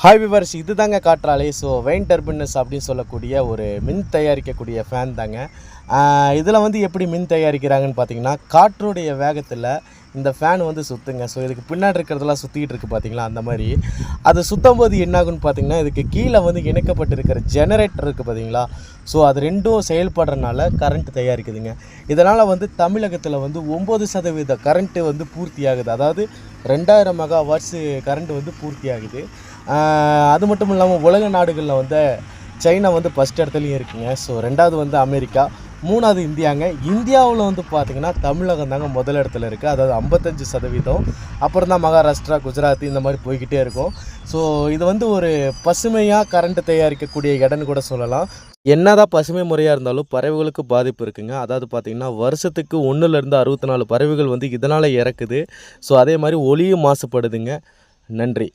Hi viewers, இது தாங்க காற்றாலை. ஸோ வெயின் டர்பைன்ஸ் அப்படின்னு சொல்லக்கூடிய ஒரு மின் தயாரிக்கக்கூடிய ஃபேன் தாங்க. இதில் வந்து எப்படி மின் தயாரிக்கிறாங்கன்னு பார்த்தீங்கன்னா, காற்றுடைய வேகத்தில் இந்த ஃபேன் வந்து சுற்றுங்க. ஸோ இதுக்கு பின்னாடி இருக்கிறதெல்லாம் சுற்றிக்கிட்டு இருக்குது பார்த்தீங்களா, அந்த மாதிரி அது சுற்றும் போது என்னாகுன்னு பார்த்தீங்கன்னா, இதுக்கு கீழே வந்து இணைக்கப்பட்டிருக்கிற ஜெனரேட்டர் இருக்குது பார்த்தீங்களா. ஸோ அது ரெண்டும் செயல்படுறதுனால கரண்ட் தயாரிக்குதுங்க. இதனால் வந்து தமிழகத்தில் வந்து 9% கரண்ட்டு வந்து பூர்த்தி ஆகுது. அதாவது 2000 மெகாவாட்ஸ் கரண்ட் வந்து பூர்த்தி ஆகுது. அது மட்டும் இல்லாமல் உலக நாடுகளில் வந்து சைனா வந்து ஃபஸ்ட் இடத்துலையும் இருக்குங்க. ஸோ 2வது வந்து அமெரிக்கா, 3வது இந்தியாங்க. இந்தியாவில் வந்து பார்த்திங்கன்னா தமிழகம் தாங்க முதல் இடத்துல இருக்குது. அதாவது 55%. அப்புறம் தான் மகாராஷ்டிரா, குஜராத் இந்த மாதிரி போய்கிட்டே இருக்கும். ஸோ இது வந்து ஒரு பசுமையாக கரண்ட் தயாரிக்கக்கூடிய இடம்னு கூட சொல்லலாம். என்னதான் பசுமை முறையாக இருந்தாலும் பறவைகளுக்கு பாதிப்பு இருக்குங்க. அதாவது பார்த்திங்கன்னா வருஷத்துக்கு 1லேருந்து 64 பறவைகள் வந்து இதனால் இறக்குது. ஸோ அதே மாதிரி ஒலியும் மாசுபடுதுங்க. நன்றி.